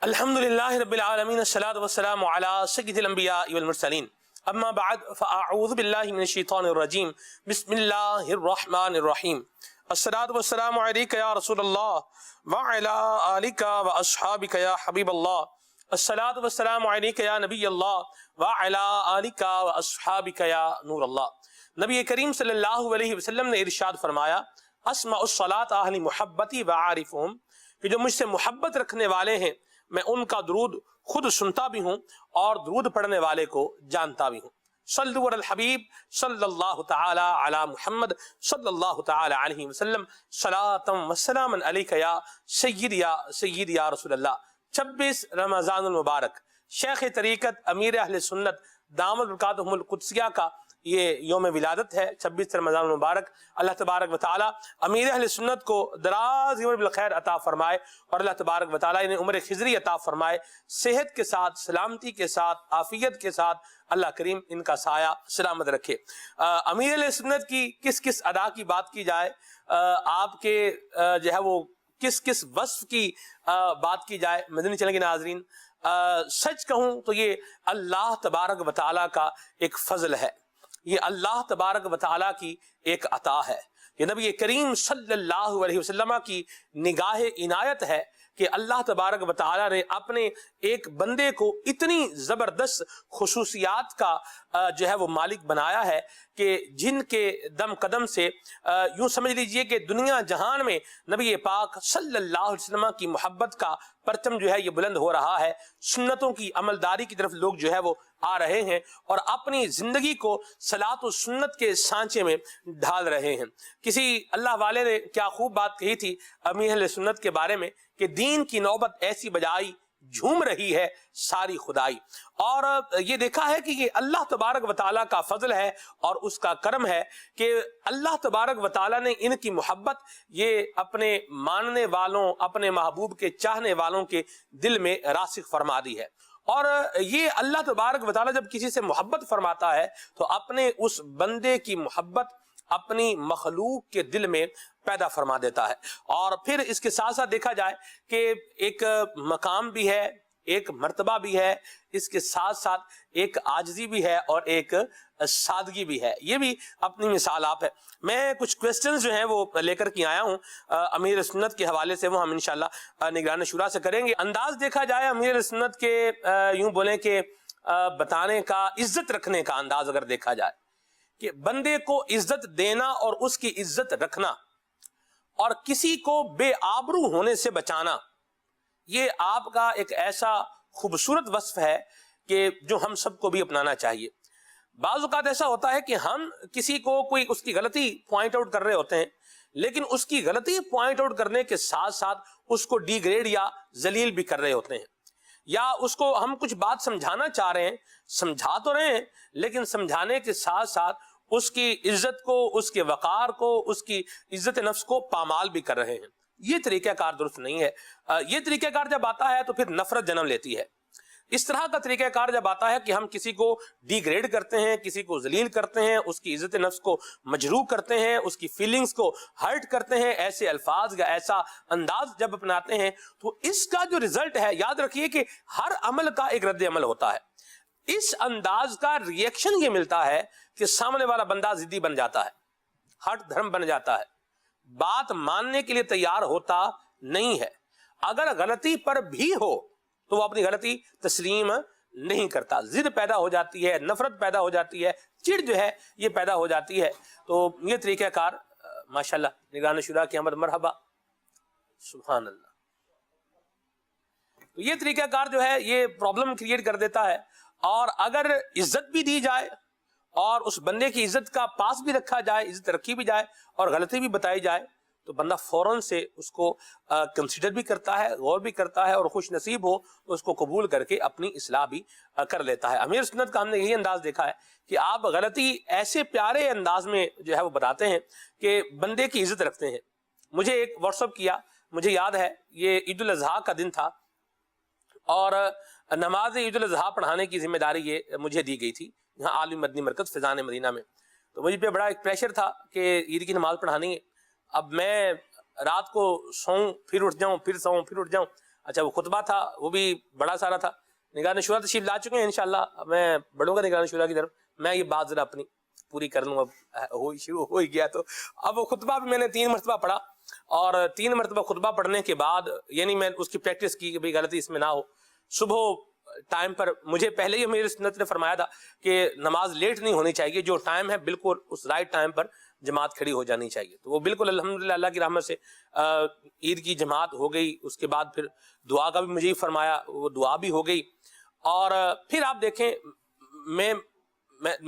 الحمد لله رب العالمين الصلاة والسلام على سيد الأنبياء والمرسلين أما بعد فأعوذ بالله من الشيطان الرجيم بسم الله الرحمن الرحيم الصلاة والسلام عليك يا رسول الله وعلى آلك وأصحابك يا حبيب الله الصلاة والسلام عليك يا نبي الله وعلى آلك وأصحابك يا نور الله. نبی کریم صلی اللہ علیہ وسلم نے ارشاد فرمایا اسمع الصلاة اہل محبتی وعارفہم، کہ جو مجھ سے محبت رکھنے والے ہیں میں ان کا درود خود سنتا بھی ہوں اور درود پڑھنے والے کو جانتا بھی ہوں. صلو علی الحبیب صلی اللہ تعالی علی محمد صلی اللہ تعالی علیہ وسلم صلاۃ و سلام علیک یا سید یا رسول اللہ. 26 رمضان المبارک شیخ طریقت امیر اہل سنت دامت برکاتہم القدسیہ کا یہ یوم ولادت ہے. 26 رمضان المبارک. اللہ تبارک و تعالی امیر اہل سنت کو دراز عمر بالخیر عطا فرمائے اور اللہ تبارک و تعالی انہیں عمر خضری عطا فرمائے، صحت کے ساتھ، سلامتی کے ساتھ، عافیت کے ساتھ اللہ کریم ان کا سایہ سلامت رکھے. امیر اہل سنت کی کس کس ادا کی بات کی جائے، آپ کے جو ہے وہ کس کس وصف کی بات کی جائے، مدنی چینل کے ناظرین سچ کہوں تو یہ اللہ تبارک و تعالی کا ایک فضل ہے، یہ اللہ تبارک و تعالیٰ کی ایک عطا ہے، یہ نبی کریم صلی اللہ علیہ وسلم کی نگاہ عنایت ہے کہ اللہ تبارک و تعالیٰ نے اپنے ایک بندے کو اتنی زبردست خصوصیات کا جو ہے وہ مالک بنایا ہے کہ جن کے دم قدم سے یوں سمجھ لیجئے کہ دنیا جہان میں نبی پاک صلی اللہ علیہ وسلم کی محبت کا پرچم جو ہے یہ بلند ہو رہا ہے. سنتوں کی عملداری کی طرف لوگ جو ہے وہ آ رہے ہیں اور اپنی زندگی کو صلاۃ و سنت کے سانچے میں ڈھال رہے ہیں. کسی اللہ والے نے کیا خوب بات کہی تھی امیر اہل سنت کے بارے میں کہ دین کی نوبت ایسی بجائی جھوم رہی ہے ساری خدائی. اور یہ دیکھا ہے کہ یہ اللہ تبارک و تعالیٰ کا فضل ہے اور اس کا کرم ہے کہ اللہ تبارک و تعالیٰ نے ان کی محبت یہ اپنے ماننے والوں، اپنے محبوب کے چاہنے والوں کے دل میں راسخ فرما دی ہے. اور یہ اللہ تبارک و تعالیٰ جب کسی سے محبت فرماتا ہے تو اپنے اس بندے کی محبت اپنی مخلوق کے دل میں پیدا فرما دیتا ہے. اور پھر اس کے ساتھ ساتھ دیکھا جائے کہ ایک مقام بھی ہے، ایک مرتبہ بھی ہے، اس کے ساتھ ساتھ ایک عاجزی بھی ہے اور ایک سادگی بھی ہے. یہ بھی اپنی مثال آپ ہے. میں کچھ کوسچنز جو ہیں وہ لے کر کے آیا ہوں امیر سنت کے حوالے سے، وہ ہم انشاءاللہ نگران شورا سے کریں گے. انداز دیکھا جائے امیر سنت کے یوں بولیں کہ بتانے کا، عزت رکھنے کا انداز اگر دیکھا جائے کہ بندے کو عزت دینا اور اس کی عزت رکھنا اور کسی کو بے آبرو ہونے سے بچانا، یہ آپ کا ایک ایسا خوبصورت وصف ہے کہ جو ہم سب کو بھی اپنانا چاہیے. بعض اوقات ایسا ہوتا ہے کہ ہم کسی کو کوئی اس کی غلطی پوائنٹ آؤٹ کر رہے ہوتے ہیں، لیکن اس کی غلطی پوائنٹ آؤٹ کرنے کے ساتھ ساتھ اس کو ڈی گریڈ یا ذلیل بھی کر رہے ہوتے ہیں، یا اس کو ہم کچھ بات سمجھانا چاہ رہے ہیں، سمجھا تو رہے ہیں لیکن سمجھانے کے ساتھ ساتھ اس کی عزت کو، اس کے وقار کو، اس کی عزت نفس کو پامال بھی کر رہے ہیں. یہ طریقہ کار درست نہیں ہے. یہ طریقہ کار جب آتا ہے تو پھر نفرت جنم لیتی ہے. اس طرح کا طریقہ کار جب آتا ہے کہ ہم کسی کو ڈی گریڈ کرتے ہیں، کسی کو ذلیل کرتے ہیں، اس کی عزت نفس کو مجروح کرتے ہیں، اس کی فیلنگز کو ہرٹ کرتے ہیں، ایسے الفاظ یا ایسا انداز جب اپناتے ہیں تو اس کا جو رزلٹ ہے، یاد رکھیے کہ ہر عمل کا ایک رد عمل ہوتا ہے. اس انداز کا ریئیکشن یہ ملتا ہے کہ سامنے والا بندہ ضدی بن جاتا ہے، ہٹ دھرم بن جاتا ہے، بات ماننے کے لیے تیار ہوتا نہیں ہے. اگر غلطی پر بھی ہو تو وہ اپنی غلطی تسلیم نہیں کرتا. ضد پیدا ہو جاتی ہے، نفرت پیدا ہو جاتی ہے، چڑ جو ہے یہ پیدا ہو جاتی ہے. تو یہ طریقہ کار ماشاءاللہ نگران شورا کی آمد مرحبا، سبحان اللہ. تو یہ طریقہ کار جو ہے یہ پرابلم کریٹ کر دیتا ہے. اور اگر عزت بھی دی جائے اور اس بندے کی عزت کا پاس بھی رکھا جائے، عزت رکھی بھی جائے اور غلطی بھی بتائی جائے تو بندہ فوراً سے اس کو کنسیڈر بھی کرتا ہے، غور بھی کرتا ہے، اور خوش نصیب ہو تو اس کو قبول کر کے اپنی اصلاح بھی کر لیتا ہے. امیر سنت کا ہم نے یہی انداز دیکھا ہے کہ آپ غلطی ایسے پیارے انداز میں جو ہے وہ بتاتے ہیں کہ بندے کی عزت رکھتے ہیں. مجھے ایک واٹس ایپ کیا، مجھے یاد ہے یہ عید الاضحیٰ کا دن تھا اور نماز عید الاضحیٰ پڑھانے کی ذمہ داری یہ مجھے دی گئی تھی یہاں عالم مدنی مرکز فیضان مدینہ میں. تو مجھ پہ بڑا ایک پریشر تھا کہ عید کی نماز پڑھانی ہے. اب میں رات کو سوؤں پھر اٹھ جاؤں، پھر سوؤں پھر اٹھ جاؤں. اچھا وہ خطبہ تھا وہ بھی بڑا سارا تھا. نگران شورا تشریف لا چکے ہیں انشاءاللہ. میں بڑھوں گا نگران شورا کی طرف. میں یہ بات ذرا اپنی پوری کر لوں. اب شروع ہو ہی گیا تو اب وہ خطبہ بھی میں نے 3 مرتبہ پڑھا, اور 3 مرتبہ خطبہ پڑھنے کے بعد یعنی میں اس کی پریکٹس کی کہ بھئی غلطی اس میں نہ ہو. صبح ٹائم پر مجھے پہلے ہی میری سنت نے فرمایا تھا کہ نماز لیٹ نہیں ہونی چاہیے, جو ٹائم ہے بالکل اس رائٹ ٹائم پر جماعت کھڑی ہو جانی چاہیے. تو وہ بالکل الحمدللہ اللہ کی رحمت سے عید کی جماعت ہو گئی. اس کے بعد پھر دعا کا بھی مجھے ہی فرمایا, وہ دعا بھی ہو گئی. اور پھر آپ دیکھیں میں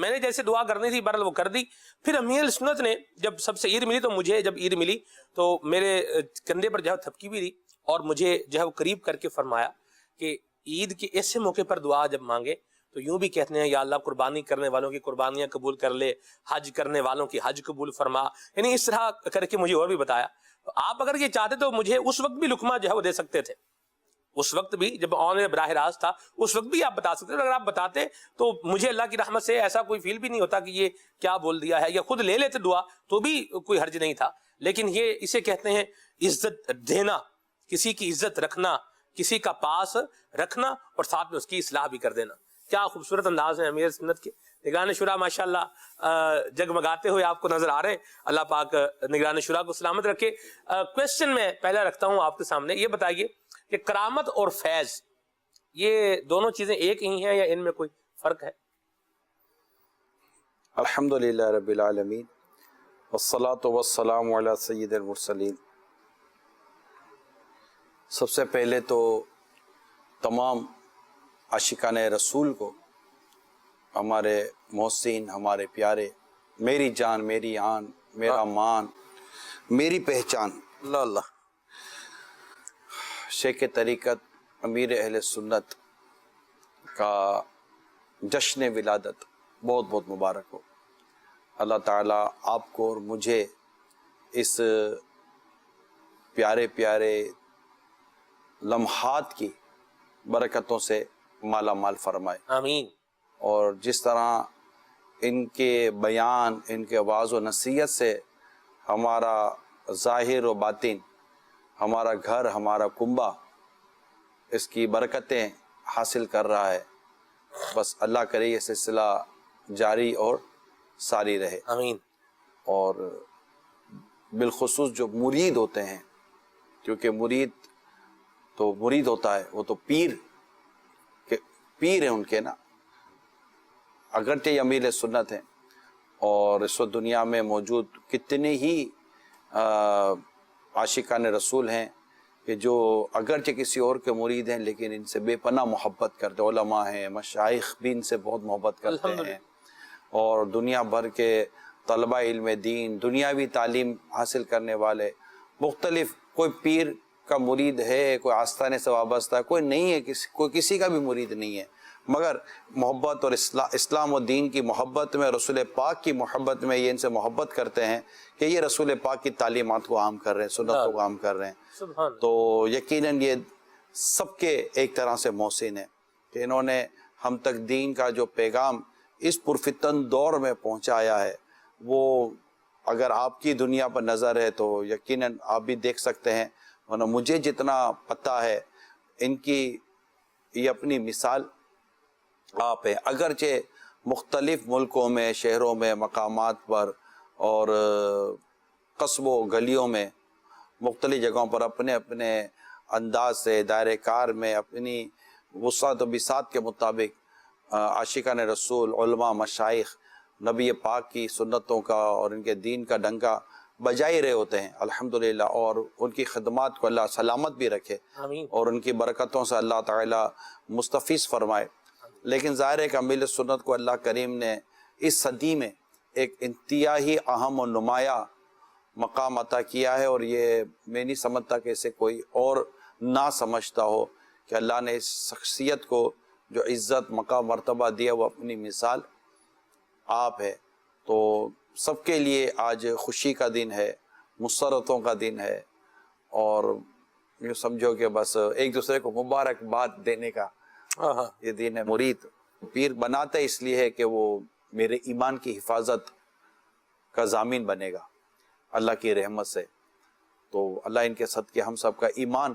نے جیسے دعا کرنی تھی بہرحال وہ کر دی. پھر امیر سنت نے جب سب سے عید ملی تو مجھے جب عید ملی تو میرے کندھے پر جو ہے تھپکی بھی دی, اور مجھے جو ہے وہ قریب کر کے فرمایا کہ عید کے ایسے موقع پر دعا جب مانگے تو یوں بھی کہتے ہیں یا اللہ قربانی کرنے والوں کی قربانیاں قبول کر لے, حج کرنے والوں کی حج قبول فرما. یعنی اس طرح کر کے مجھے اور بھی بتایا. آپ اگر یہ چاہتے تو مجھے اس وقت بھی لقمہ جو ہے وہ دے سکتے تھے, اس وقت بھی جب آن براہ راست تھا اس وقت بھی آپ بتا سکتے تھے. اگر آپ بتاتے تو مجھے اللہ کی رحمت سے ایسا کوئی فیل بھی نہیں ہوتا کہ یہ کیا بول دیا ہے, یا خود لے لیتے دعا تو بھی کوئی حرج نہیں تھا. لیکن یہ اسے کہتے ہیں عزت دینا, کسی کی عزت رکھنا, کسی کا پاس رکھنا, اور ساتھ میں اس کی اصلاح بھی کر دینا. کیا خوبصورت انداز ہے امیر سنت کے. نگران شورا ماشاءاللہ جگمگاتے ہوئے آپ کو نظر آ رہے ہیں. اللہ پاک نگران شورا کو سلامت رکھے. کویسچن میں پہلا رکھتا ہوں آپ کے سامنے, یہ بتائیے کہ کرامت اور فیض یہ دونوں چیزیں ایک ہی ہیں یا ان میں کوئی فرق ہے؟ الحمدللہ رب العالمین والصلاة والسلام علی سید المرسلین. سب سے پہلے تو تمام عاشقان رسول کو, ہمارے محسن, ہمارے پیارے, میری جان, میری آن, میرا مان, میری پہچان, اللہ اللہ, شیخ طریقت امیر اہل سنت کا جشن ولادت بہت بہت مبارک ہو. اللہ تعالیٰ آپ کو اور مجھے اس پیارے پیارے لمحات کی برکتوں سے مالا مال فرمائے, آمین. اور جس طرح ان کے بیان, ان کے واعظ و نصیحت سے ہمارا ظاہر و باطن, ہمارا گھر, ہمارا کنبہ اس کی برکتیں حاصل کر رہا ہے, بس اللہ کرے یہ سلسلہ جاری اور ساری رہے. آمین. اور بالخصوص جو مرید ہوتے ہیں, کیونکہ مرید تو مرید ہوتا ہے, وہ تو پیر ہیں ان کے نا, اگرچہ یہ امیر سنت ہیں, اور اس وقت دنیا میں موجود کتنے ہی عاشقان رسول ہیں کہ جو اگرچہ کسی اور کے مرید ہیں لیکن ان سے بے پناہ محبت کرتے. علماء ہیں, مشائخ بھی ان سے بہت محبت کرتے ہیں, اور دنیا بھر کے طلبہ علم دین, دنیاوی تعلیم حاصل کرنے والے مختلف, کوئی پیر کا مرید ہے, کوئی آستانے سے وابستہ ہے, کوئی نہیں ہے, کوئی کسی کا بھی مرید نہیں ہے, مگر محبت اور اسلام و دین کی محبت میں, رسول پاک کی محبت میں یہ ان سے محبت کرتے ہیں کہ یہ رسول پاک کی تعلیمات کو عام کر رہے ہیں, سنتوں کو عام کر رہے ہیں. تو یقیناً یہ سب کے ایک طرح سے محسن ہیں کہ انہوں نے ہم تک دین کا جو پیغام اس پرفتن دور میں پہنچایا ہے, وہ اگر آپ کی دنیا پر نظر ہے تو یقیناً آپ بھی دیکھ سکتے ہیں, ورنہ مجھے جتنا پتہ ہے ان کی یہ اپنی مثال آپ ہے. اگرچہ مختلف ملکوں میں, شہروں میں, مقامات پر اور قصبوں گلیوں میں, مختلف جگہوں پر اپنے اپنے انداز سے, دائرہ کار میں, اپنی وسعت و بساط کے مطابق عاشقان رسول, علماء, مشائخ نبی پاک کی سنتوں کا اور ان کے دین کا ڈنکا بجائی رہے ہوتے ہیں الحمدللہ, اور ان کی خدمات کو اللہ سلامت بھی رکھے اور ان کی برکتوں سے اللہ تعالیٰ مستفیض فرمائے. لیکن ظاہر ہے کہ امیر سنت کو اللہ کریم نے اس صدی میں ایک انتہائی اہم و نمایاں مقام عطا کیا ہے, اور یہ میں نہیں سمجھتا کہ اسے کوئی اور نہ سمجھتا ہو کہ اللہ نے اس شخصیت کو جو عزت, مقام, مرتبہ دیا, وہ اپنی مثال آپ ہے. تو سب کے لیے آج خوشی کا دن ہے, مسرتوں کا دن ہے, اور یہ سمجھو کہ بس ایک دوسرے کو مبارکباد دینے کا یہ دن ہے. مرید پیر بناتے اس لیے ہے کہ وہ میرے ایمان کی حفاظت کا ضامن بنے گا اللہ کی رحمت سے. تو اللہ ان کے صدقے ہم سب کا ایمان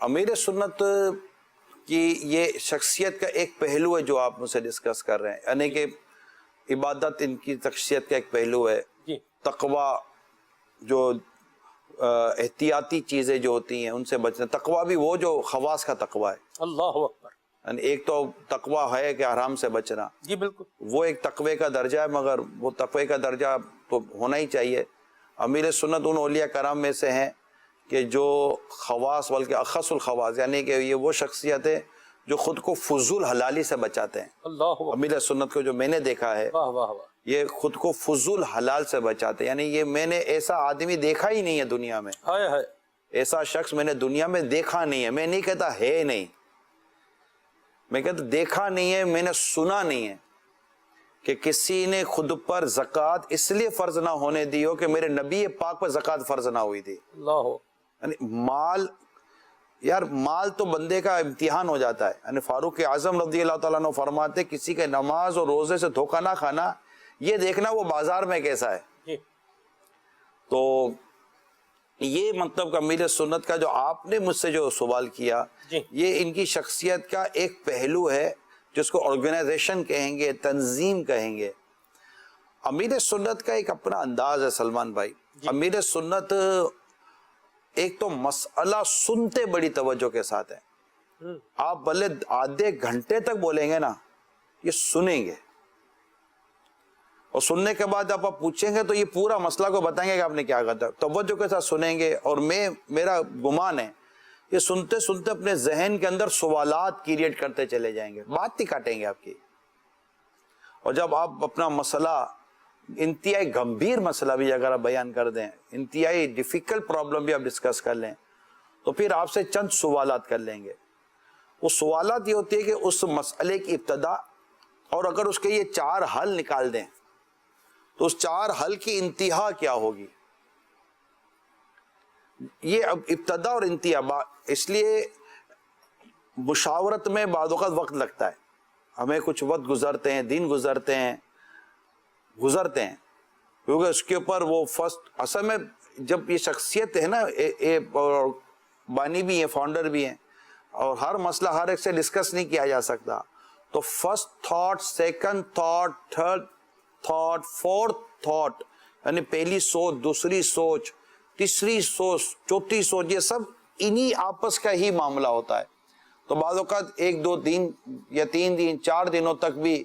امیر سنت کی یہ شخصیت کا ایک پہلو ہے جو آپ مجھ سے ڈسکس کر رہے ہیں، یعنی کہ عبادت ان کی شخصیت کا ایک پہلو ہے، تقوی جو احتیاطی چیزیں جو ہوتی ہیں ان سے بچنا، تقوی بھی وہ جو خواص کا تقوی ہے، اللہ اکبر، یعنی ایک تو تقوی ہے کہ حرام سے بچنا، جی بالکل، وہ ایک تقوی کا درجہ ہے، مگر وہ تقوی کا درجہ تو ہونا ہی چاہیے۔ امیر سنت ان اولیاء کرام میں سے ہیں کہ جو خواص بلکہ اخص الخواص، یعنی کہ یہ وہ شخصیت ہے جو خود کو فضول حلالی سے بچاتے ہیں۔ اللہ اکبر، امیر سنت کو جو میں نے دیکھا ہے واہ واہ واہ، یہ خود کو فضول حلال سے بچاتے ہیں، یعنی یہ میں نے ایسا آدمی دیکھا ہی نہیں ہے دنیا میں، ہائے ہائے، ایسا شخص میں نے دنیا میں دیکھا نہیں ہے، میں نہیں کہتا ہے نہیں، میں کہتا دیکھا نہیں ہے، میں نے سنا نہیں ہے کہ کسی نے خود پر زکوٰۃ اس لیے فرض نہ ہونے دی ہو کہ میرے نبی پاک پر زکوٰۃ فرض نہ ہوئی تھی۔ اللہ، یعنی مال، یار مال تو بندے کا امتحان ہو جاتا ہے، یعنی فاروق اعظم رضی اللہ تعالیٰ عنہ فرماتے کسی کے نماز اور روزے سے دھوکہ نہ کھانا، یہ دیکھنا وہ بازار میں کیسا ہے۔ جی، تو یہ مطلب کہ امیر سنت کا جو آپ نے مجھ سے جو سوال کیا، جی، یہ ان کی شخصیت کا ایک پہلو ہے جس کو آرگنائزیشن کہیں گے، تنظیم کہیں گے۔ امیر سنت کا ایک اپنا انداز ہے سلمان بھائی، امیر سنت ایک تو مسئلہ سنتے بڑی توجہ کے ساتھ ہے، آپ بھلے آدھے گھنٹے تک بولیں گے نا، یہ سنیں گے، اور سننے کے بعد آپ پوچھیں گے تو یہ پورا مسئلہ کو بتائیں گے کہ آپ نے کیا کہا، توجہ کے ساتھ سنیں گے، اور میرا گمان ہے یہ سنتے سنتے اپنے ذہن کے اندر سوالات کریٹ کرتے چلے جائیں گے، بات نہیں کاٹیں گے آپ کی، اور جب آپ اپنا مسئلہ، انتہائی گمبھیر مسئلہ بھی اگر آپ بیان کر دیں، انتہائی ڈیفیکلٹ پرابلم بھی آپ ڈسکس کر لیں، تو پھر آپ سے چند سوالات کر لیں گے۔ وہ سوالات یہ ہوتی ہے کہ اس مسئلے کی ابتدا، اور اگر اس کے یہ 4 حل نکال دیں تو اس 4 حل کی انتہا کیا ہوگی۔ یہ اب ابتدا اور انتہا، اس لیے مشاورت میں بعض اوقات وقت لگتا ہے، ہمیں کچھ وقت گزرتے ہیں، دن گزرتے ہیں کیونکہ اس کے اوپر وہ فرسٹ، اصل میں جب یہ شخصیت ہے نا، بانی بھی ہیں، فاؤنڈر بھی ہیں، اور ہر مسئلہ ہر ایک سے ڈسکس نہیں کیا جا سکتا، تو first thought, second thought, third thought, fourth thought, یعنی پہلی سوچ، دوسری سوچ، تیسری سوچ، چوتھی سوچ، یہ سب انہی آپس کا ہی معاملہ ہوتا ہے۔ تو بعض اوقات 1 2 دن یا 3 دن 4 دنوں تک بھی،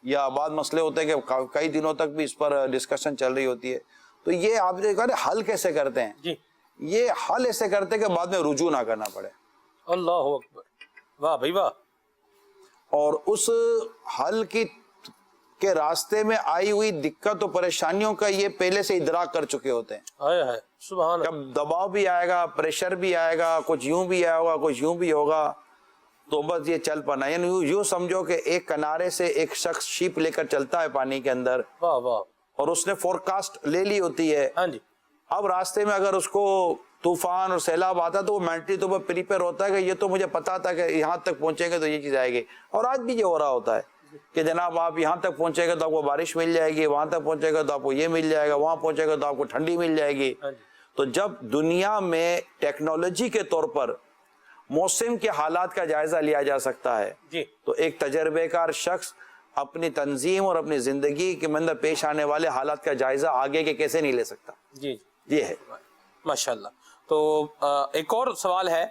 یا بعض مسئلے ہوتے ہیں کہ کئی دنوں تک بھی اس پر ڈسکشن چل رہی ہوتی ہے۔ تو یہ آپ نے کہا حل کیسے کرتے ہیں؟ جی، یہ حل ایسے کرتے ہیں کہ بعد میں رجوع نہ کرنا پڑے، اللہ اکبر، واہ بھائی واہ، اور اس حل کے راستے میں آئی ہوئی دقت و پریشانیوں کا یہ پہلے سے ادراک کر چکے ہوتے ہیں۔ ہائے ہائے، سبحان اللہ، جب دباؤ بھی آئے گا، پریشر بھی آئے گا، کچھ یوں بھی آئے گا، کچھ یوں بھی ہوگا، تو بس یہ چل پانا، یعنی یوں سمجھو کہ ایک کنارے سے ایک شخص شیپ لے کر چلتا ہے پانی کے اندر، واہ واہ، اور اس نے فورکاسٹ لے لی ہوتی ہے، ہاں جی، اب راستے میں اگر اس کو طوفان اور سیلاب آتا ہے تو وہ مینٹلی تو وہ پریپیئر ہوتا ہے کہ یہ تو مجھے پتا تھا کہ یہاں تک پہنچیں گے تو یہ چیز آئے گی، اور آج بھی یہ ہو رہا ہوتا ہے کہ جناب آپ یہاں تک پہنچے گا تو آپ کو بارش مل جائے گی، وہاں تک پہنچے گا تو آپ کو یہ مل جائے گا، وہاں پہنچے گا تو آپ کو ٹھنڈی مل جائے گی۔ تو جب دنیا میں ٹیکنالوجی کے طور پر موسم کے حالات کا جائزہ لیا جا سکتا ہے، جی، تو ایک تجربے کار شخص اپنی تنظیم اور اپنی زندگی کے اندر پیش آنے والے حالات کا جائزہ آگے کے کیسے نہیں لے سکتا؟ جی، یہ ہے۔ ماشاءاللہ۔ تو ایک اور سوال ہے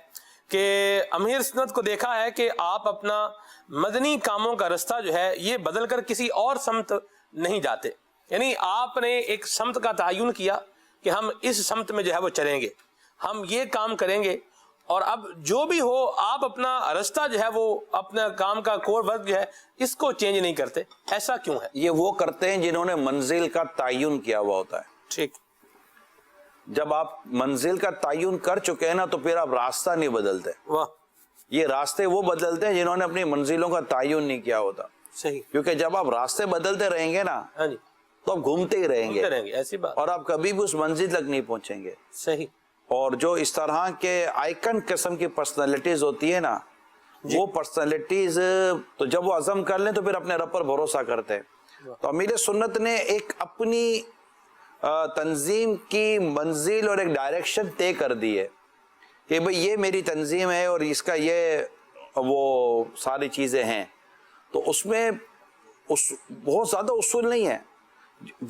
کہ امیر سنت کو دیکھا ہے کہ آپ اپنا مدنی کاموں کا رستہ جو ہے یہ بدل کر کسی اور سمت نہیں جاتے، یعنی آپ نے ایک سمت کا تعین کیا کہ ہم اس سمت میں جو ہے وہ چلیں گے، ہم یہ کام کریں گے، اور اب جو بھی ہو آپ اپنا رستہ جو ہے وہ اپنا کام کا کور ورک جو ہے اس کو چینج نہیں کرتے، ایسا کیوں ہے؟ یہ وہ کرتے ہیں جنہوں نے منزل کا تعین کیا ہوا ہوتا ہے۔ ٹھیک، جب آپ منزل کا تعین کر چکے ہیں نا تو پھر آپ راستہ نہیں بدلتے، واہ، یہ راستے وہ بدلتے ہیں جنہوں نے اپنی منزلوں کا تعین نہیں کیا ہوتا، صحیح، کیونکہ جب آپ راستے بدلتے رہیں گے نا ہاں جی، تو آپ گھومتے ہی رہیں گے، ایسی بات، اور آپ کبھی بھی اس منزل تک نہیں پہنچیں گے۔ صحیح، اور جو اس طرح کے آئیکن قسم کی پرسنالٹیز ہوتی ہے نا، وہ پرسنالٹیز تو جب وہ عزم کر لیں تو پھر اپنے رب پر بھروسہ کرتے ہیں۔ تو امیر سنت نے ایک اپنی تنظیم کی منزل اور ایک ڈائریکشن طے کر دی ہے کہ بھئی یہ میری تنظیم ہے اور اس کا یہ وہ ساری چیزیں ہیں، تو اس میں بہت زیادہ اصول نہیں ہے،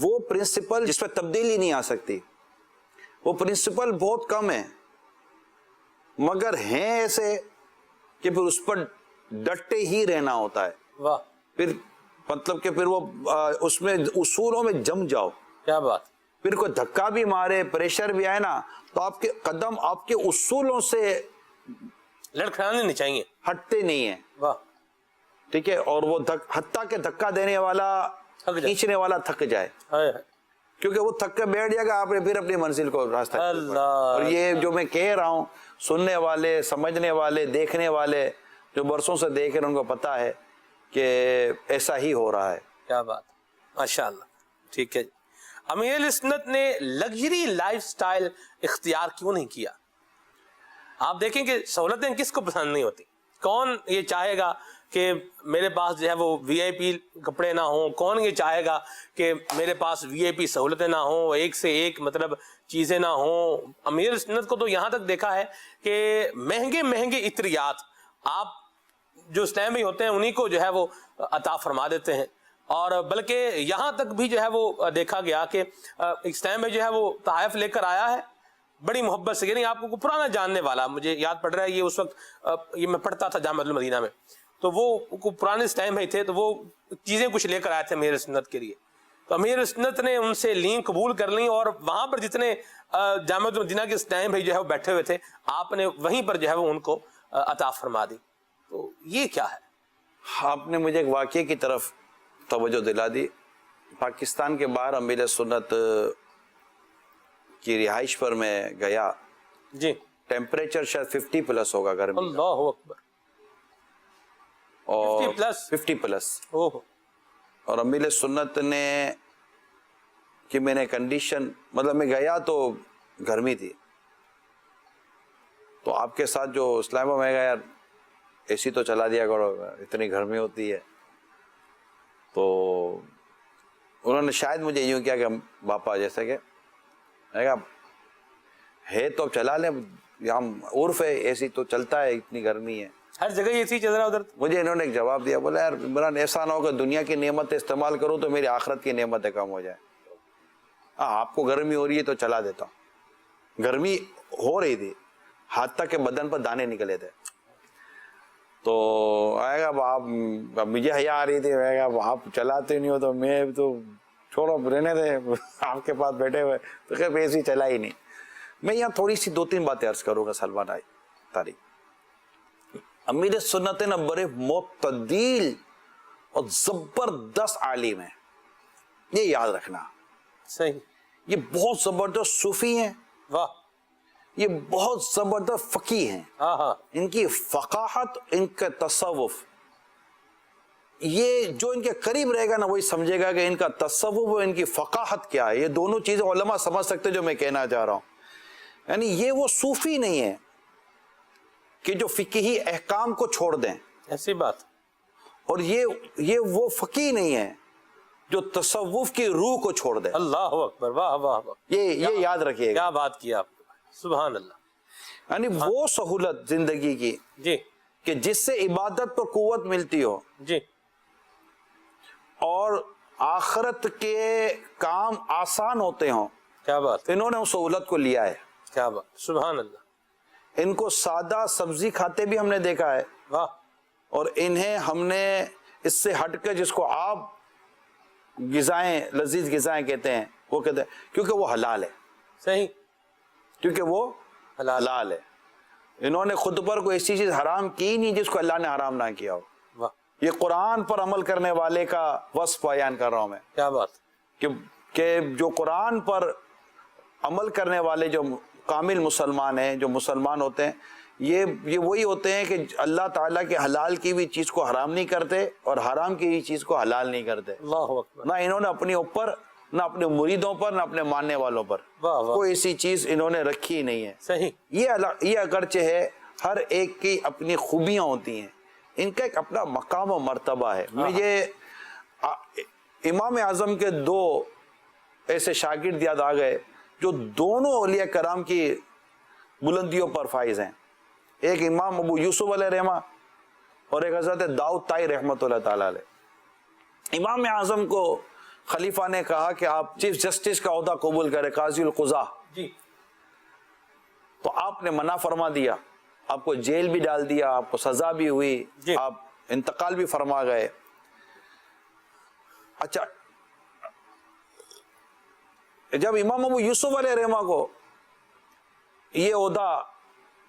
وہ پرنسپل جس پہ تبدیلی نہیں آ سکتی، وہ پرنسپل بہت کم ہے، مگر ہیں ایسے کہ پھر اس پر ڈٹے ہی رہنا ہوتا ہے. واہ، پھر مطلب کہ پھر وہ اس میں اصولوں میں جم جاؤ. کیا بات. پھر کوئی دھکا بھی مارے، پریشر بھی آئے نا، تو آپ کے قدم آپ کے اصولوں سے لڑکھڑانے نہیں چاہیے، ہٹتے نہیں ہیں. واہ، ٹھیک ہے. اور وہ حتیٰ کہ دھکا دینے والا، کھینچنے والا تھک جائے، کیونکہ وہ تھک کے بیٹھ جائے گا، آپ نے پھر اپنی منزل کو راستہ. اور یہ جو میں کہہ رہا ہوں، سننے والے، سمجھنے والے، دیکھنے والے جو برسوں سے دیکھ رہے ہیں ان کو پتا ہے کہ ایسا ہی ہو رہا ہے. کیا بات، ماشاءاللہ. ٹھیک ہے جی. امیر سنت نے لگژری لائف سٹائل اختیار کیوں نہیں کیا؟ آپ دیکھیں کہ سہولتیں کس کو پسند نہیں ہوتی. کون یہ چاہے گا کہ میرے پاس جو ہے وہ وی آئی پی کپڑے نہ ہوں؟ کون یہ چاہے گا کہ میرے پاس وی آئی پی سہولتیں نہ ہوں، ایک سے ایک مطلب چیزیں نہ ہوں؟ امیر سنت کو تو یہاں تک دیکھا ہے کہ مہنگے مہنگے عطریات آپ جو اسلام میں ہوتے ہیں انہی کو جو ہے وہ عطا فرما دیتے ہیں. اور بلکہ یہاں تک بھی جو ہے وہ دیکھا گیا کہ اسلام میں جو ہے وہ تحائف لے کر آیا ہے بڑی محبت سے. یعنی آپ کو پرانا جاننے والا، مجھے یاد پڑ رہا ہے یہ اس وقت یہ میں پڑھتا تھا جامعہ المدینہ میں، تو وہ پرانے اسلام میں تھے، تو وہ چیزیں کچھ لے کر آئے تھے امیر سنت کے لیے. تو امیر سنت نے ان سے لین قبول کر لیں، اور وہاں پر جتنے جامعہ المدینہ کے اسلام بھائی جو ہے وہ بیٹھے ہوئے تھے، آپ نے وہیں پر جو ہے وہ ان کو عطا فرما دی. تو یہ کیا ہے؟ آپ نے مجھے ایک واقعے کی طرف توجہ دلا دی. پاکستان کے باہر امیر سنت کی رہائش پر میں گیا جی. ٹیمپریچر شاید 50+ ہوگا گرمی. اللہ اکبر. اور 50+. اور امیر سنت نے کہ میں نے کنڈیشن مطلب میں گیا تو گرمی تھی، تو آپ کے ساتھ جو اسلام میں گیا، یار اے سی تو چلا دیا کرو، اتنی گرمی ہوتی ہے. تو انہوں نے شاید مجھے یوں کیا کہ باپا جیسے کہ ہے تو اب چلا لیں، یہاں عرف ہے اے سی تو چلتا ہے، اتنی گرمی ہے ہر جگہ اے سی چل رہا ادھر. مجھے انہوں نے ایک جواب دیا، بولا یار عمران ایسا نہ ہو کہ دنیا کی نعمتیں استعمال کروں تو میری آخرت کی نعمتیں کم ہو جائیں. آپ کو گرمی ہو رہی ہے تو چلا دیتا ہوں. گرمی ہو رہی تھی، ہاتھ تک کے بدن پر دانے نکلے تھے. تو آئے گا آپ، مجھے حیا آ رہی تھی، آئے گا آپ چلاتے نہیں ہو تو میں تو چھوڑو رہنے دے، آپ کے پاس بیٹھے ہوئے تو خیر اے سی چلا ہی نہیں. میں یہاں تھوڑی سی 2-3 باتیں عرض کروں گا. سلمان آئی تاریخ امیر سنت نا بڑے معتدل اور زبردست عالم ہیں، یہ یاد رکھنا. صحیح. یہ بہت زبردست صوفی ہیں، واہ، یہ بہت زبردست فقیہ ہیں. ہاں ہاں. ان کی فقاہت، ان کا تصوف، یہ جو ان کے قریب رہے گا نا وہی سمجھے گا کہ ان کا تصوف اور ان کی فقاہت کیا ہے. یہ دونوں چیزیں علماء سمجھ سکتے جو میں کہنا چاہ رہا ہوں. یعنی یہ وہ صوفی نہیں ہے کہ جو فقہی احکام کو چھوڑ دیں، ایسی بات. اور یہ وہ فقیہ نہیں ہے جو تصوف کی روح کو چھوڑ دے. اللہ اکبر. واہ واہ واہ. یہ یاد رکھیے گا. کیا بات کی آپ نے، سبحان اللہ. یعنی وہ سہولت زندگی کی جی کہ جس سے عبادت پر قوت ملتی ہو جی، اور آخرت کے کام آسان ہوتے ہوں. کیا بات. انہوں نے اس سہولت کو لیا ہے. کیا بات، سبحان اللہ. ان کو سادہ سبزی کھاتے بھی ہم نے دیکھا ہے، واہ. اور انہیں ہم نے اس سے ہٹ کر جس کو آپ غذائیں، لذیذ غذائیں کہتے ہیں، وہ کہتے ہیں کیونکہ وہ حلال ہے. صحیح. کیونکہ وہ حلال ہے. انہوں نے خود پر کوئی ایسی چیز حرام کی نہیں جس کو اللہ نے حرام نہ کیا ہو. واہ. یہ قرآن پر عمل کرنے والے کا وصف بیان کر رہا ہوں میں. کیا بات. کہ جو قرآن پر عمل کرنے والے جو کامل مسلمان ہیں، جو مسلمان ہوتے ہیں، یہ وہی ہوتے ہیں کہ اللہ تعالیٰ کے حلال کی بھی چیز کو حرام نہیں کرتے اور حرام کی بھی چیز کو حلال نہیں کرتے. اللہ اکبر. نہ انہوں نے اپنے اوپر، نہ اپنے مریدوں پر، نہ اپنے ماننے والوں پر واہ واہ. کوئی ایسی چیز انہوں نے رکھی ہی نہیں ہے. صحیح. یہ اگرچہ ہے ہر ایک کی اپنی خوبیاں ہوتی ہیں، ان کا ایک اپنا مقام و مرتبہ ہے. مجھے امام اعظم کے 2 ایسے شاگرد یاد آ گئے جو دونوں اولیاء کرام کی بلندیوں پر فائز ہیں. ایک امام ابو یوسف علیہ رحمہ اور ایک حضرت داؤد طائی رحمۃ اللہ تعالیٰ علیہ. امام اعظم کو خلیفہ نے کہا کہ آپ چیف جسٹس کا عہدہ قبول کریں، قاضی القضاء. جی. تو آپ نے منع فرما دیا، آپ کو جیل بھی ڈال دیا، آپ کو سزا بھی ہوئی، جی. آپ انتقال بھی فرما گئے. اچھا، جب امام ابو یوسف علیہ رحمہ کو یہ عہدہ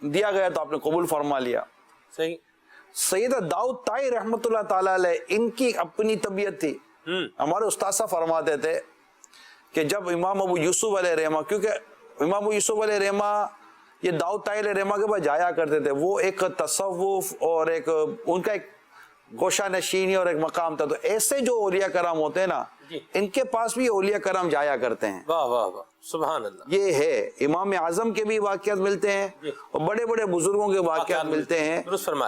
دیا گیا تو آپ نے قبول فرما لیا. صحیح. سید داؤد طائی رحمۃ اللہ تعالیٰ علیہ، ان کی اپنی طبیعت تھی. ہمارے استاد صاحب فرماتے تھے کہ جب امام ابو یوسف علیہ رحمہ، کیونکہ امام ابو یوسف علیہ رحمہ یہ داؤد طائی علیہ رحمہ کے پاس جایا کرتے تھے، وہ ایک تصوف اور ایک ان کا ایک گوشہ نشینی اور ایک مقام تھا. تو ایسے جو اولیاء کرام ہوتے ہیں نا، ان کے پاس بھی اولیاء کرام جایا کرتے ہیں. واہ واہ واہ، سبحان اللہ. یہ ہے، امام اعظم کے بھی واقعات ملتے ہیں اور بڑے بڑے بزرگوں کے واقعات ملتے ہیں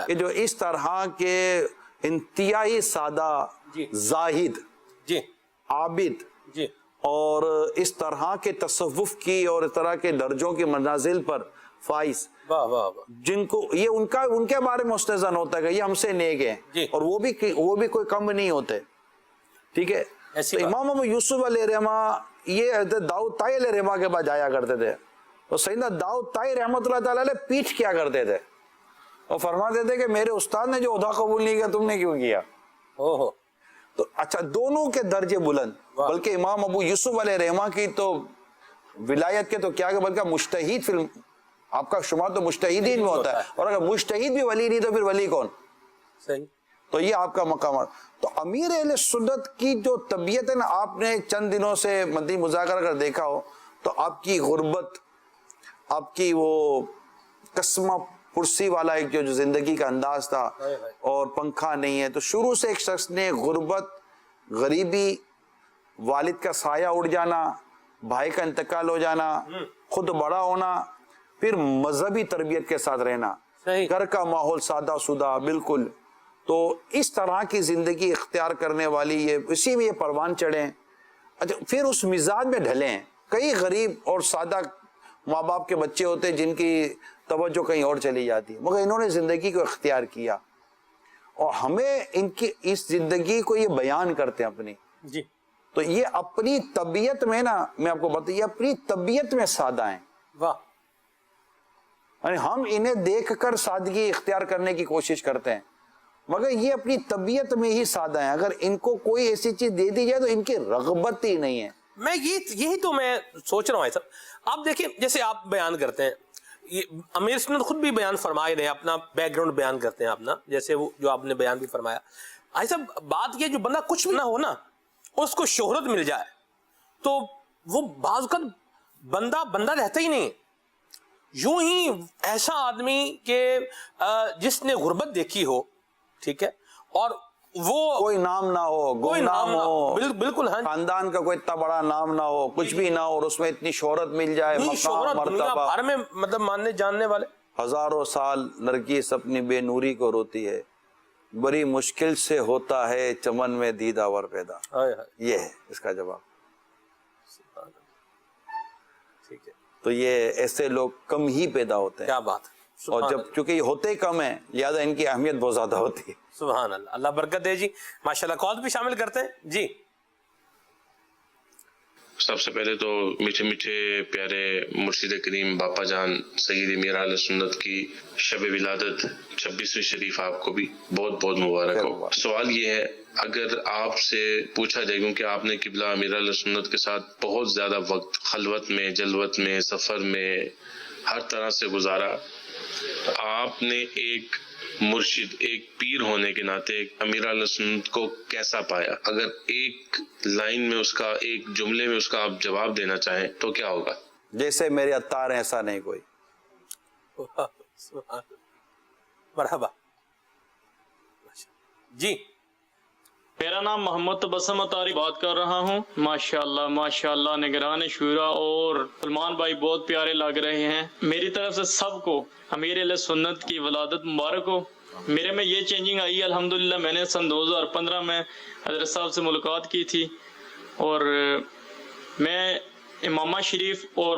کہ جو اس طرح کے انتہائی سادہ، زاہد، عابد اور اس طرح کے تصوف کی اور اس طرح کے درجوں کے منازل پر فائز، جن کو یہ ان کے بارے میں مستحسن ہوتا ہے کہ یہ ہم سے نیک ہیں، اور وہ بھی کوئی کم نہیں ہوتے. ٹھیک ہے. تو امام ابو یوسف علیہ رحمہ یہ حضرت داؤد طائی علیہ رحمہ کے پاس جایا کرتے تھے، اور سیدنا داؤد طائی رحمۃ اللہ تعالیٰ علیہ پیچھ کیا کرتے تھے اور فرماتے تھے کہ میرے استاد نے جو عہدہ قبول نہیں کیا، تم نے کیوں کیا؟ تو اچھا، دونوں کے درجے بلند. بلکہ امام ابو یوسف علیہ رحمہ کی تو ولایت کے تو کیا کہ بلکہ مجتہد فی آپ کا شمار تو مجتہدین میں ہوتا ہے، اور اگر مجتہد بھی ولی نہیں تو پھر ولی کون؟ صحیح. تو یہ آپ کا مقام ہے. تو امیر اہل سنت کی جو طبیعت ہے نا، آپ نے چند دنوں سے مدنی مذاکرہ اگر دیکھا ہو تو آپ کی غربت، آپ کی وہ قسمہ پرسی والا ایک جو زندگی کا انداز تھا، اور پنکھا نہیں ہے، تو شروع سے ایک شخص نے غربت، غریبی، والد کا سایہ اڑ جانا، بھائی کا انتقال ہو جانا، خود بڑا ہونا، پھر مذہبی تربیت کے ساتھ رہنا، گھر کا ماحول سادہ سودہ بالکل. تو اس طرح کی زندگی اختیار کرنے والی یہ اسی میں یہ پروان چڑھے. اچھا، پھر اس مزاج میں ڈھلے ہیں. کئی غریب اور سادہ ماں باپ کے بچے ہوتے ہیں جن کی توجہ کہیں اور چلی جاتی ہے، مگر انہوں نے زندگی کو اختیار کیا، اور ہمیں ان کی اس زندگی کو یہ بیان کرتے ہیں اپنی. جی. تو یہ اپنی طبیعت میں نا، میں آپ کو بتاؤں، یہ اپنی طبیعت میں سادہ ہیں. واہ. یعنی ہم انہیں دیکھ کر سادگی اختیار کرنے کی کوشش کرتے ہیں، مگر یہ اپنی طبیعت میں ہی سادہ ہیں. اگر ان کو کوئی ایسی چیز دے دی جائے تو ان کی رغبت ہی نہیں ہے. میں یہی تو میں سوچ رہا ہوں ایسا. آپ دیکھیں، جیسے آپ بیان کرتے ہیں، امیر سنت خود بھی بیان فرمائے رہے، اپنا بیک گراؤنڈ بیان کرتے ہیں اپنا، جیسے وہ جو آپ نے بیان بھی فرمایا. ایسا بات یہ، جو بندہ کچھ بھی نہ ہو نا، اس کو شہرت مل جائے تو وہ بعض کا بندہ رہتا ہی نہیں. یوں ہی ایسا آدمی کہ جس نے غربت دیکھی ہو، ٹھیک ہے، اور وہ کوئی نام نہ ہو، گمنام ہو، بالکل خاندان کا کوئی اتنا بڑا نام نہ ہو، کچھ بھی نہ ہو، اور اس میں اتنی شہرت مل جائے، مقام، مرتبہ، بھر میں مطلب ماننے جاننے والے. ہزاروں سال نرگس اپنی بے نوری کو روتی ہے، بڑی مشکل سے ہوتا ہے چمن میں دیدہ ور پیدا. یہ ہے اس کا جواب. ٹھیک ہے. تو یہ ایسے لوگ کم ہی پیدا ہوتے ہیں. کیا بات. اور جب چونکہ یہ ہوتے کم ہیں، لہذا ان کی اہمیت بہت زیادہ ہوتی ہے. سبحان اللہ. اللہ برکت دے جی. ماشاءاللہ. کال بھی شامل کرتے ہیں جی. سب سے پہلے تو میٹھے میٹھے پیارے مرشد کریم باپا جان سید امیر اہل سنت کی شب ولادت 26ویں شریف آپ کو بھی بہت بہت مبارک ہو. سوال یہ ہے، اگر آپ سے پوچھا جائے، کیونکہ آپ نے قبلہ امیر اہل سنت کے ساتھ بہت زیادہ وقت خلوت میں، جلوت میں، سفر میں، ہر طرح سے گزارا، آپ نے ایک مرشد، ایک پیر ہونے کے ناطے ایک امیر اہل سنت کو کیسا پایا؟ اگر ایک لائن میں اس کا، ایک جملے میں اس کا آپ جواب دینا چاہیں تو کیا ہوگا؟ جیسے میرے عطار ہیں ایسا نہیں کوئی. مرحبا جی. میرا نام محمد تبسم اتاری بات کر رہا ہوں. ماشاءاللہ ماشاءاللہ، نگران شورا اور سلمان بھائی بہت پیارے لگ رہے ہیں. میری طرف سے سب کو امیر اہل سنت کی ولادت مبارک ہو. میرے میں یہ چینجنگ آئی الحمدللہ. میں نے سن 2015 میں حضرت صاحب سے ملاقات کی تھی، اور میں امامہ شریف اور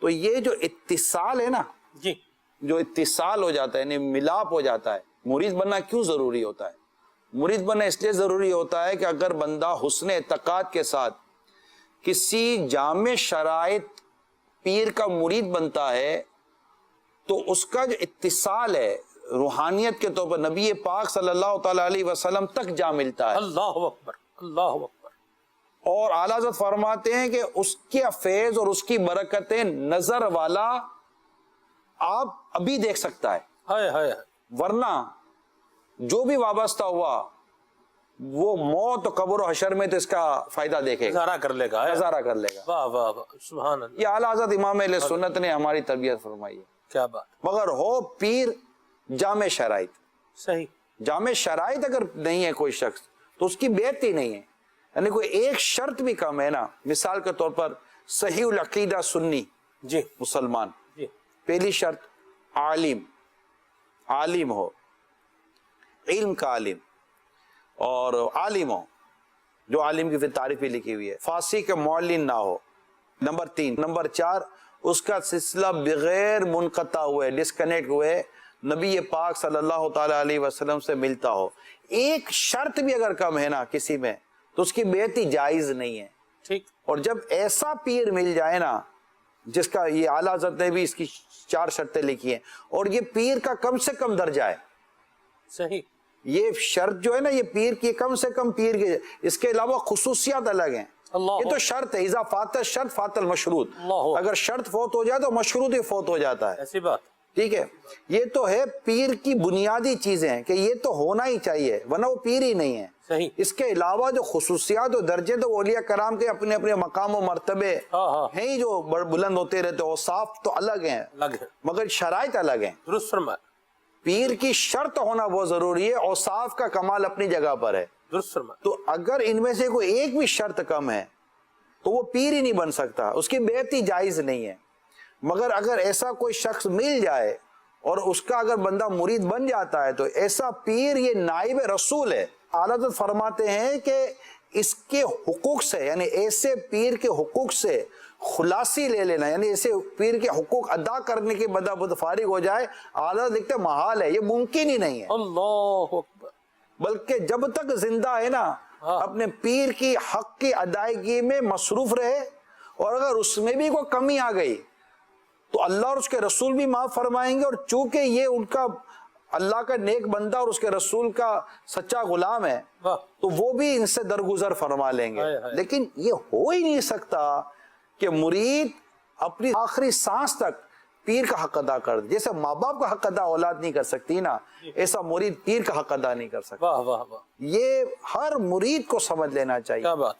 تو یہ جو اتصال ہے نا، جی جو اتصال ہو جاتا ہے یعنی ملاپ ہو جاتا ہے، مرید بننا کیوں ضروری ہوتا ہے؟ مرید بننا اس لیے ضروری ہوتا ہے کہ اگر بندہ حسن اعتقاد کے ساتھ کسی جامع شرائط پیر کا مرید بنتا ہے تو اس کا جو اتصال ہے روحانیت کے طور پر نبی پاک صلی اللہ تعالی علیہ وسلم تک جا ملتا ہے. اللہ اکبر، اللہ اکبر. اور اعلیٰ حضرت فرماتے ہیں کہ اس کے فیض اور اس کی برکتیں نظر والا آپ ابھی دیکھ سکتا ہے، ہائے ہائے، ورنہ جو بھی وابستہ ہوا وہ موت و قبر و حشر میں تو اس کا فائدہ دیکھے گا، نظارہ کر لے گا، نظارہ کر لے گا. واہ واہ واہ، سبحان اللہ. یہ اعلیٰ حضرت امام اہل سنت نے ہماری تربیت فرمائی ہے. کیا بات. مگر ہو پیر جامع شرائط. صحیح. جامع شرائط اگر نہیں ہے کوئی شخص تو اس کی بیعت ہی نہیں ہے. یعنی کوئی ایک شرط بھی کم ہے نا، مثال کے طور پر صحیح العقیدہ سنی جی مسلمان، جی پہلی شرط عالم ہو، علم کا عالم، اور عالم ہو جو عالم کی پھر تعریف بھی لکھی ہوئی ہے، فارسی کے معلن نہ ہو. نمبر 3. نمبر 4 اس کا سلسلہ بغیر منقطع ہوئے، ڈسکنیکٹ ہوئے، نبی پاک صلی اللہ تعالی علیہ وسلم سے ملتا ہو. ایک شرط بھی اگر کم ہے نا کسی میں تو اس کی بیعتی جائز نہیں ہے. ٹھیک. اور جب ایسا پیر مل جائے نا جس کا یہ اعلیٰ حضرت نے بھی اس کی 4 شرطیں لکھی ہیں، اور یہ پیر کا کم سے کم درجہ ہے. صحیح. یہ شرط جو ہے نا یہ پیر کی کم سے کم پیر کے، اس کے علاوہ خصوصیات الگ ہیں. اللہ یہ تو شرط ہے، اذا فات الشرط فات المشروط. اللہ. اگر شرط فوت ہو جائے تو مشروط ہی فوت ہو جاتا ہے. ایسی بات. ٹھیک ہے. یہ تو ہے پیر کی بنیادی چیزیں ہیں کہ یہ تو ہونا ہی چاہیے ورنہ وہ پیر ہی نہیں ہے. صحیح. اس کے علاوہ جو خصوصیات و درجے تو اولیاء کرام کے اپنے اپنے مقام و مرتبے ہیں ہی جو بلند ہوتے رہتے، اوصاف تو الگ ہیں الگ ہے، مگر شرائط الگ ہیں. درست فرمایا. پیر کی شرط ہونا بہت ضروری ہے، اوصاف کا کمال اپنی جگہ پر ہے. درست فرمایا. تو اگر ان میں سے کوئی ایک بھی شرط کم ہے تو وہ پیر ہی نہیں بن سکتا، اس کی بیعتی جائز نہیں ہے. مگر اگر ایسا کوئی شخص مل جائے اور اس کا اگر بندہ مرید بن جاتا ہے تو ایسا پیر یہ نائب رسول ہے. اعلیٰ حضرت فرماتے ہیں کہ اس کے حقوق سے، یعنی ایسے پیر کے حقوق سے خلاصی لے لینا، یعنی ایسے پیر کے حقوق ادا کرنے کے بعد فارغ ہو جائے، اعلیٰ حضرت لکھتے محال ہے، یہ ممکن ہی نہیں ہے. اللہ اکبر. بلکہ جب تک زندہ ہے نا اپنے پیر کی حق کی ادائیگی میں مصروف رہے، اور اگر اس میں بھی کوئی کمی آ گئی تو اللہ اور اس کے رسول بھی معاف فرمائیں گے. اور چونکہ یہ ان کا اللہ کا نیک بندہ اور اس کے رسول کا سچا غلام ہے تو وہ بھی ان سے درگزر فرما لیں گے. لیکن یہ ہو ہی نہیں سکتا کہ مرید اپنی آخری سانس تک پیر کا حق ادا کر دے. جیسے ماں باپ کا حق ادا اولاد نہیں کر سکتی نا، ایسا مرید پیر کا حق ادا نہیں کر سکتا. واہ واہ واہ. یہ ہر مرید کو سمجھ لینا چاہیے. کیا بات.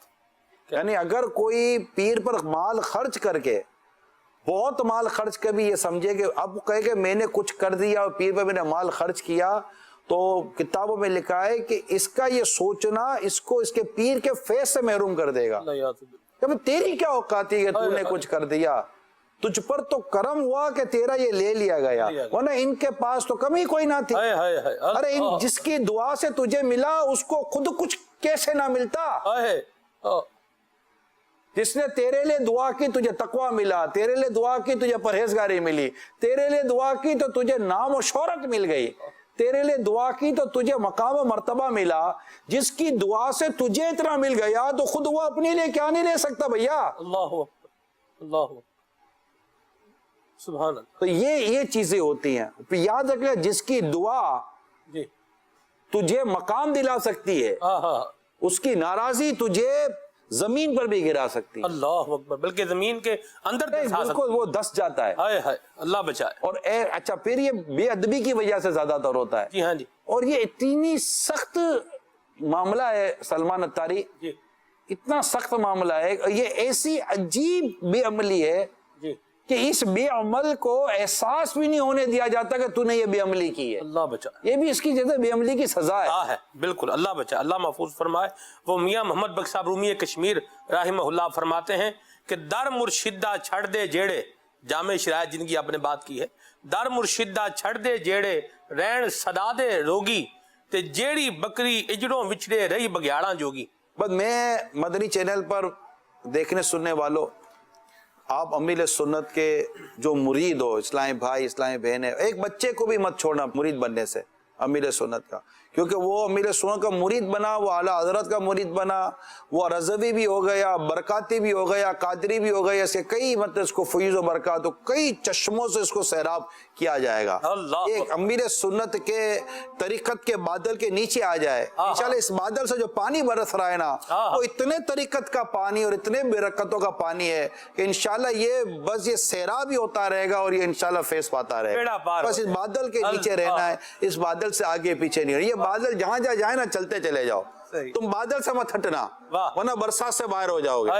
یعنی اگر کوئی پیر پر مال خرچ کر کے، بہت مال خرچ کر بھی یہ سمجھے کہ اب کہے کہ میں نے کچھ کر دیا اور پیر پر میں نے مال خرچ کیا، تو کتابوں میں لکھا ہے کہ اس کا یہ سوچنا اس کو اس کے پیر کے فیض سے محروم کر دے گا. کہ تیری کیا اوقات ہے کہ تو نے کچھ کر دیا، تجھ پر تو کرم ہوا کہ تیرا یہ لے لیا گیا، ورنہ ان کے پاس تو کمی کوئی نہ تھی. ارے جس کی دعا سے تجھے ملا اس کو خود کچھ کیسے نہ ملتا. جس نے تیرے لیے دعا کی تجھے تقوی ملا، تیرے لیے دعا کی تجھے پرہیزگاری ملی، تیرے لیے دعا کی تو تجھے نام و شہرت مل گئی، تیرے لیے دعا کی تو تجھے مقام و مرتبہ ملا. جس کی دعا سے تجھے اتنا مل گیا تو خود وہ اپنے لیے کیا نہیں لے سکتا بھیا. اللہ اللہ سبحان اللہ. تو یہ چیزیں ہوتی ہیں. یاد رکھنا جس کی دعا جی تجھے مقام دلا سکتی ہے، اس کی ناراضی تجھے زمین پر بھی گرا سکتی ہے. اللہ اکبر. بلکہ زمین کے اندر بالکل وہ دس جاتا ہے. اللہ بچائے. اور اچھا پھر یہ بے ادبی کی وجہ سے زیادہ تر ہوتا ہے. جی ہاں جی. اور یہ اتنی سخت معاملہ ہے سلمان اتاری، جی اتنا سخت معاملہ ہے. یہ ایسی عجیب بے عملی ہے جی کہ اس بے عمل کو احساس بھی نہیں ہونے دیا جاتا کہ تو نے یہ بے عملی کی ہے. اللہ بچائے. یہ بھی اس کی جیسے بے عملی کی سزا ہے. بالکل. اللہ بچائے، اللہ محفوظ فرمائے. وہ میاں محمد بخش صاحب رومی کشمیر رحمہ اللہ فرماتے ہیں کہ در مرشدہ چھڑ دے جیڑے، جامع شرائط جن کی آپ نے بات کی ہے، در مرشدہ چھڑ دے جیڑے رین صدا دے روگی تے جیڑی بکری اجڑوں وچڑے رہی بگیاڑاں جوگی. بس میں مدنی چینل پر دیکھنے سننے والوں، آپ امیل سنت کے جو مرید ہو، اسلامی بھائی اسلامی بہن ہے، ایک بچے کو بھی مت چھوڑنا مرید بننے سے امیل سنت کا، کیونکہ وہ امیل سنت کا مرید بنا، وہ اعلیٰ حضرت کا مرید بنا، وہ رضوی بھی ہو گیا، برکاتی بھی ہو گیا، قادری بھی ہو گیا، ایسے کئی مطلب اس کو فیض و برکات، کئی چشموں سے اس کو سیراب کیا جائے گا۔ ایک امیر سنت کے طریقت کے بادل کے نیچے آ جائے، انشاءاللہ اس بادل سے جو پانی برس رہا ہے نا، وہ اتنے طریقت کا پانی اور اتنے برکتوں کا پانی ہے کہ انشاءاللہ یہ بس یہ سیراب ہی ہوتا رہے گا اور یہ انشاءاللہ فیض پاتا رہے گا۔ بس اس بادل کے نیچے رہنا ہے، اس بادل سے آگے پیچھے نہیں، یہ بادل جہاں جہاں جائے نا چلتے چلے جاؤ، تم بادل سے مت ہٹنا ورنہ برسات سے باہر ہو جاؤ گے۔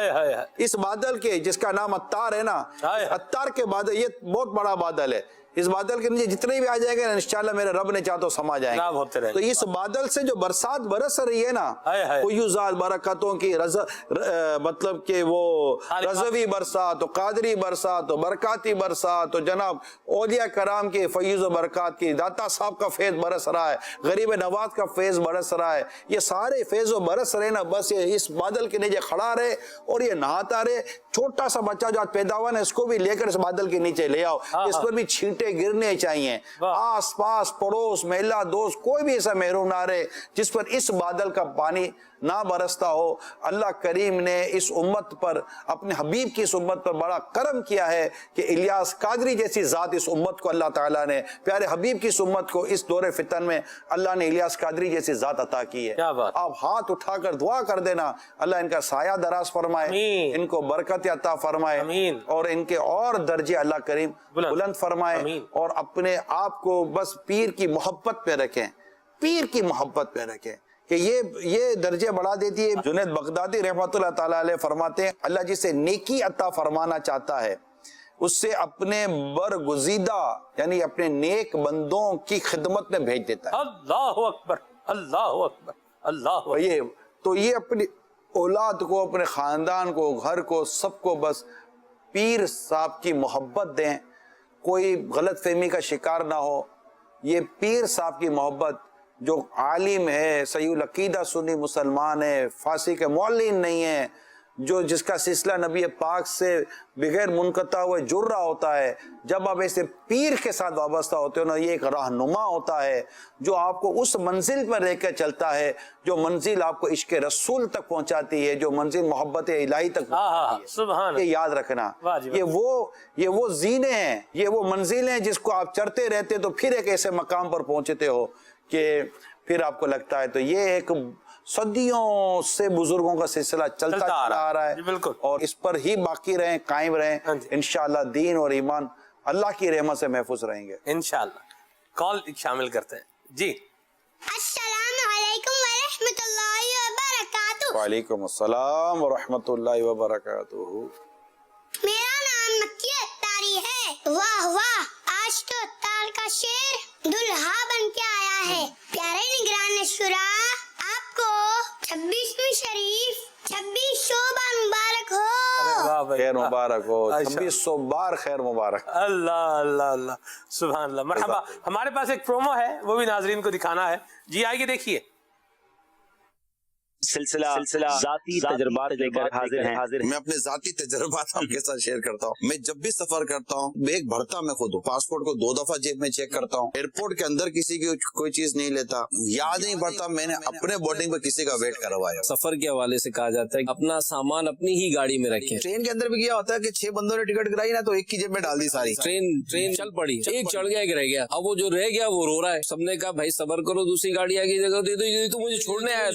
اس بادل کے جس کا نام اتار ہے نا، اتار کے بادل یہ بہت بڑا بادل ہے، اس بادل کے نیچے جتنے بھی آ جائے گا انشاءاللہ میرے رب نے چاہا تو سما جائیں گے۔ تو اس بادل سے جو برسات برس رہی ہے نا، فیوزات برکتوں کی مطلب کہ وہ رضوی برسات، قادری برسات، برکاتی برسات، جناب اولیاء کرام کے فیض و برکات کی، داتا صاحب کا فیض برس رہا ہے، غریب نواز کا فیض برس رہا ہے، یہ سارے فیض و برس رہے نا، بس یہ اس بادل کے نیچے کھڑا رہے اور یہ نہاتا رہے۔ چھوٹا سا بچہ جو آج پیدا ہوا نا، اس کو بھی لے کر اس بادل کے نیچے لے آؤ، اس پر بھی چھینٹے گرنے چاہیے، آس پاس پڑوس محلہ دوست کوئی بھی ایسا محروم نہ رہے جس پر اس بادل کا پانی نہ برستا ہو۔ اللہ کریم نے اس امت پر، اپنے حبیب کی اس امت پر بڑا کرم کیا ہے کہ الیاس قادری جیسی ذات اس امت کو اللہ تعالیٰ نے، پیارے حبیب کی اس امت کو اس دور فتن میں اللہ نے الیاس قادری جیسی ذات عطا کی ہے۔ آپ ہاتھ اٹھا کر دعا کر دینا، اللہ ان کا سایہ دراز فرمائے، ان کو برکت عطا فرمائے اور ان کے اور درجے اللہ کریم بلند فرمائے، اور اپنے آپ کو بس پیر کی محبت پہ رکھیں، پیر کی محبت پہ رکھیں کہ یہ درجے بڑھا دیتی ہے۔ جنید بغدادی رحمۃ اللہ تعالیٰ علیہ فرماتے ہیں اللہ جسے نیکی عطا فرمانا چاہتا ہے اس سے اپنے برگزیدہ یعنی اپنے نیک بندوں کی خدمت میں بھیج دیتا ہے۔ اللہ اکبر، اللہ اکبر، اللہ اکبر۔ تو یہ اپنی اولاد کو، اپنے خاندان کو، گھر کو، سب کو بس پیر صاحب کی محبت دیں، کوئی غلط فہمی کا شکار نہ ہو۔ یہ پیر صاحب کی محبت جو عالم ہے، صحیح العقیدہ سنی مسلمان ہے، فارسی کے معلم نہیں ہے، جو جس کا سلسلہ نبی پاک سے بغیر منقطع ہوئے جڑ رہا ہوتا ہے، جب آپ ایسے پیر کے ساتھ وابستہ ہوتے ہو نا، یہ ایک رہنما ہوتا ہے جو آپ کو اس منزل پر لے کر چلتا ہے جو منزل آپ کو عشق رسول تک پہنچاتی ہے، جو منزل محبت الہی تک پہنچاتی ہے۔ یہ یاد رکھنا، یہ وہ زینے ہیں، یہ وہ منزل ہیں جس کو آپ چڑھتے رہتے تو پھر ایک ایسے مقام پر پہنچتے ہو کہ پھر آپ کو لگتا ہے۔ تو یہ ایک صدیوں سے بزرگوں کا سلسلہ چلتا آ رہا ہے، اور اس پر ہی باقی رہیں، قائم رہیں، انشاءاللہ دین اور ایمان اللہ کی رحمت سے محفوظ رہیں گے انشاءاللہ۔ کال شامل کرتے ہیں جی۔ السلام علیکم ورحمۃ اللہ وبرکاتہ۔ وعلیکم السلام ورحمۃ اللہ وبرکاتہ۔ میرا نام مکی اتاری ہے۔ واہ واہ، آج تو اتار کا شیر دلہا بن کے آیا ہے۔ پیارے نگران شورا، آپ کو 26ویں شریف 2600 بار مبارک ہو۔ خیر مبارک ہو، 2600 بار خیر مبارک۔ اللہ اللہ اللہ، سبحان اللہ، مرحبا۔ ہمارے پاس ایک پرومو ہے، وہ بھی ناظرین کو دکھانا ہے، جی آئیے دیکھیے۔ سلسلہ ذاتی تجربات لے کر حاضر ہیں۔ میں اپنے ذاتی تجربات آپ کے ساتھ شیئر کرتا ہوں۔ میں جب بھی سفر کرتا ہوں، بیگ بھرتا میں خود ہوں، پاسپورٹ کو 2 دفعہ جیب میں چیک کرتا ہوں، ایئرپورٹ کے اندر کسی کی کوئی چیز نہیں لیتا، یاد نہیں پڑتا میں نے اپنے بورڈنگ پہ کسی کا ویٹ کروایا۔ سفر کے حوالے سے کہا جاتا ہے اپنا سامان اپنی ہی گاڑی میں رکھیں۔ ٹرین کے اندر بھی کیا ہوتا ہے کہ 6 بندوں نے ٹکٹ کرائی نا، تو ایک کی جیب میں ڈال دی ساری۔ ٹرین چل پڑی، ایک چڑھ گیا، ایک رہ گیا، اب وہ جو رہ گیا وہ رو رہا ہے۔ سب نے کہا بھائی صبر کرو، دوسری گاڑی آگے جگہ دے دو، یہ تو مجھے چھوڑنے آیا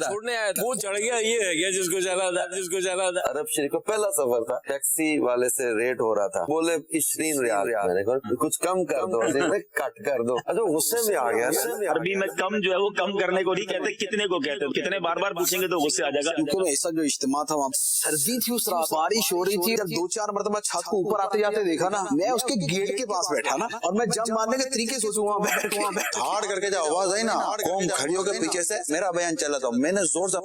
تھا، وہ چڑھ گیا، یہ رہ گیا جس کو جانا تھا۔ عرب شریف کا پہلا سفر تھا، ٹیکسی والے سے ریٹ ہو رہا تھا، بولے 20 ریال، میں نے کہا کچھ کم کر دو، کٹ کر دو۔ اچھا غصے میں آ گیا نا، عربی میں کم جو ہے وہ کم کرنے کو نہیں کہتے، کتنے کو کہتے، کتنے بار بار پوچھیں گے تو غصے آ جائے گا۔ کیونکہ ایسا جو اجتماع تھا وہاں سردی تھی، اس رات بارش ہو رہی تھی، جب 2-4 مرتبہ چھت کو اوپر آتے جاتے دیکھا نا، میں اس کے گیٹ کے پاس بیٹھا نا، اور میں جب مارنے کے طریقے سوچوں وہاں بیٹھ دھاڑ کر کے جب آواز آئی نا، قوم کھڑی ہو کے پیچھے سے میرا بیان چلا تھا، میں نے زور سے